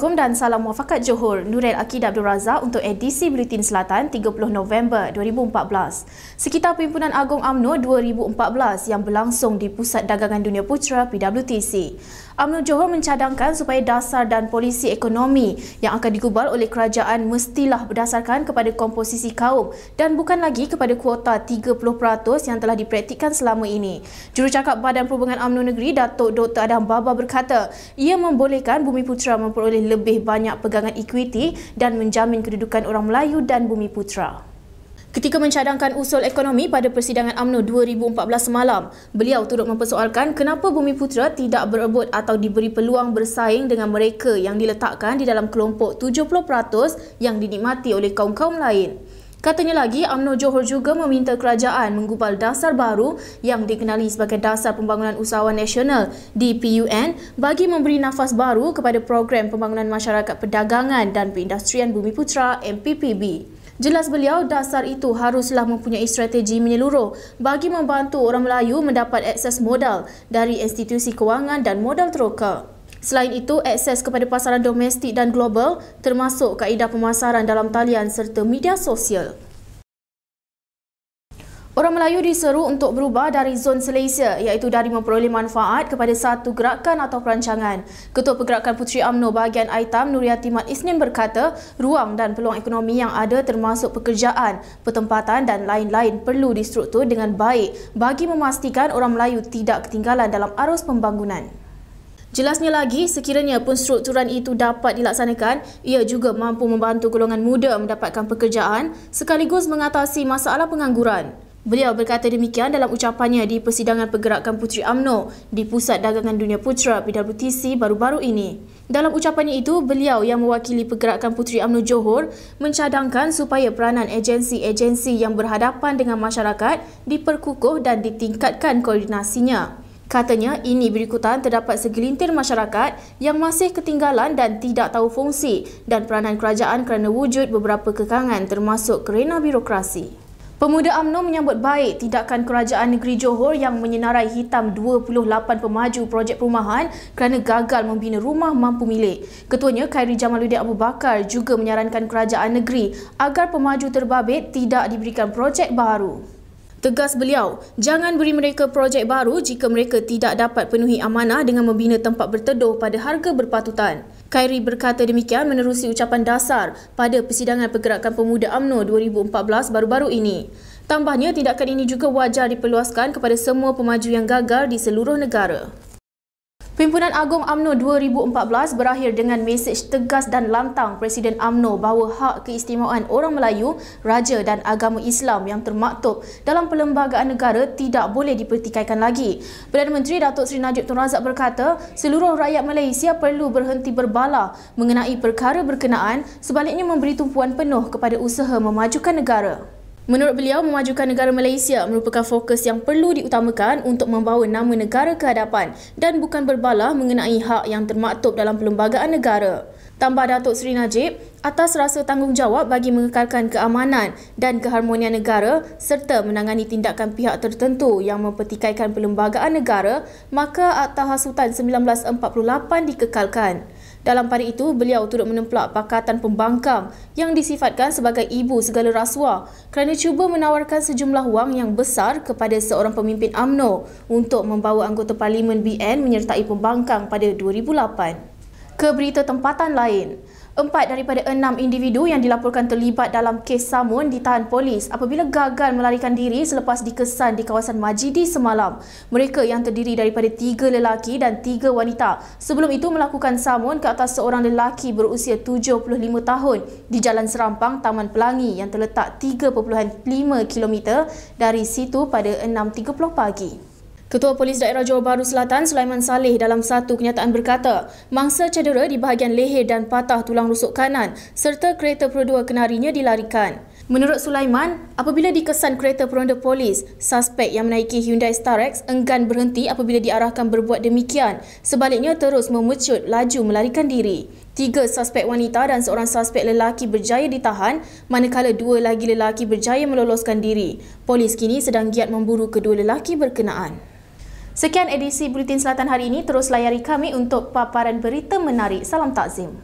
Assalamualaikum dan salam muafakat Johor. Nuril Akidah Abdul Razak untuk edisi Buletin Selatan 30 November 2014. Sekitar Perhimpunan Agung UMNO 2014 yang berlangsung di Pusat Dagangan Dunia Putra PWTC. UMNO Johor mencadangkan supaya dasar dan polisi ekonomi yang akan digubal oleh kerajaan mestilah berdasarkan kepada komposisi kaum dan bukan lagi kepada kuota 30% yang telah dipraktikkan selama ini. Jurucakap Badan Perhubungan UMNO Negeri, Datuk Dr. Adam Baba berkata, ia membolehkan Bumiputra memperoleh lebih banyak pegangan ekuiti dan menjamin kedudukan orang Melayu dan Bumiputra. Ketika mencadangkan usul ekonomi pada persidangan UMNO 2014 semalam, beliau turut mempersoalkan kenapa Bumiputra tidak berebut atau diberi peluang bersaing dengan mereka yang diletakkan di dalam kelompok 70% yang dinikmati oleh kaum-kaum lain. Katanya lagi, UMNO Johor juga meminta kerajaan menggubal dasar baru yang dikenali sebagai Dasar Pembangunan Usahawan Nasional DPUN bagi memberi nafas baru kepada program pembangunan masyarakat perdagangan dan perindustrian Bumiputra MPPB. Jelas beliau, dasar itu haruslah mempunyai strategi menyeluruh bagi membantu orang Melayu mendapat akses modal dari institusi kewangan dan modal teroka. Selain itu, akses kepada pasaran domestik dan global termasuk kaedah pemasaran dalam talian serta media sosial. Orang Melayu diseru untuk berubah dari zon selesa iaitu dari memperoleh manfaat kepada satu gerakan atau perancangan. Ketua Pergerakan Puteri UMNO bahagian Aitam Nuriyati Mat Isnin berkata, ruang dan peluang ekonomi yang ada termasuk pekerjaan, pertempatan dan lain-lain perlu distruktur dengan baik bagi memastikan orang Melayu tidak ketinggalan dalam arus pembangunan. Jelasnya lagi, sekiranya penstrukturan itu dapat dilaksanakan, ia juga mampu membantu golongan muda mendapatkan pekerjaan sekaligus mengatasi masalah pengangguran. Beliau berkata demikian dalam ucapannya di persidangan Pergerakan Puteri UMNO di Pusat Dagangan Dunia Putra PWTC baru-baru ini. Dalam ucapannya itu, beliau yang mewakili Pergerakan Puteri UMNO Johor mencadangkan supaya peranan agensi-agensi yang berhadapan dengan masyarakat diperkukuh dan ditingkatkan koordinasinya. Katanya, ini berikutan terdapat segelintir masyarakat yang masih ketinggalan dan tidak tahu fungsi dan peranan kerajaan kerana wujud beberapa kekangan termasuk kerana birokrasi. Pemuda UMNO menyambut baik tindakan kerajaan negeri Johor yang menyenarai hitam 28 pemaju projek perumahan kerana gagal membina rumah mampu milik. Ketuanya Khairi Jamaluddin Abu Bakar juga menyarankan kerajaan negeri agar pemaju terbabit tidak diberikan projek baru. Tegas beliau, jangan beri mereka projek baru jika mereka tidak dapat penuhi amanah dengan membina tempat berteduh pada harga berpatutan. Khairi berkata demikian menerusi ucapan dasar pada persidangan Pergerakan Pemuda UMNO 2014 baru-baru ini. Tambahnya, tindakan ini juga wajar diperluaskan kepada semua pemaju yang gagal di seluruh negara. Perhimpunan Agung UMNO 2014 berakhir dengan mesej tegas dan lantang Presiden UMNO bahawa hak keistimewaan orang Melayu, raja dan agama Islam yang termaktub dalam perlembagaan negara tidak boleh dipertikaikan lagi. Perdana Menteri Datuk Seri Najib Tun Razak berkata, seluruh rakyat Malaysia perlu berhenti berbala mengenai perkara berkenaan, sebaliknya memberi tumpuan penuh kepada usaha memajukan negara. Menurut beliau, memajukan negara Malaysia merupakan fokus yang perlu diutamakan untuk membawa nama negara ke hadapan dan bukan berbala mengenai hak yang termaktub dalam perlembagaan negara. Tambah Datuk Seri Najib, atas rasa tanggungjawab bagi mengekalkan keamanan dan keharmonian negara serta menangani tindakan pihak tertentu yang mempertikaikan perlembagaan negara, maka Akta Hasutan 1948 dikekalkan. Dalam pada itu, beliau turut menemplak Pakatan Pembangkang yang disifatkan sebagai ibu segala rasuah kerana cuba menawarkan sejumlah wang yang besar kepada seorang pemimpin UMNO untuk membawa anggota Parlimen BN menyertai pembangkang pada 2008. Ke berita tempatan lain, 4 daripada 6 individu yang dilaporkan terlibat dalam kes samun ditahan polis apabila gagal melarikan diri selepas dikesan di kawasan Majidi semalam. Mereka yang terdiri daripada 3 lelaki dan 3 wanita sebelum itu melakukan samun ke atas seorang lelaki berusia 75 tahun di Jalan Serampang, Taman Pelangi yang terletak 3.5 km dari situ pada 6.30 pagi. Ketua Polis Daerah Johor Bahru Selatan Sulaiman Saleh dalam satu kenyataan berkata, mangsa cedera di bahagian leher dan patah tulang rusuk kanan serta kereta perodua kenarinya dilarikan. Menurut Sulaiman, apabila dikesan kereta peronda polis, suspek yang menaiki Hyundai Starex enggan berhenti apabila diarahkan berbuat demikian. Sebaliknya terus memecut laju melarikan diri. 3 suspek wanita dan seorang suspek lelaki berjaya ditahan, manakala 2 lagi lelaki berjaya meloloskan diri. Polis kini sedang giat memburu kedua lelaki berkenaan. Sekian edisi Buletin Selatan hari ini. Terus layari kami untuk paparan berita menarik. Salam takzim.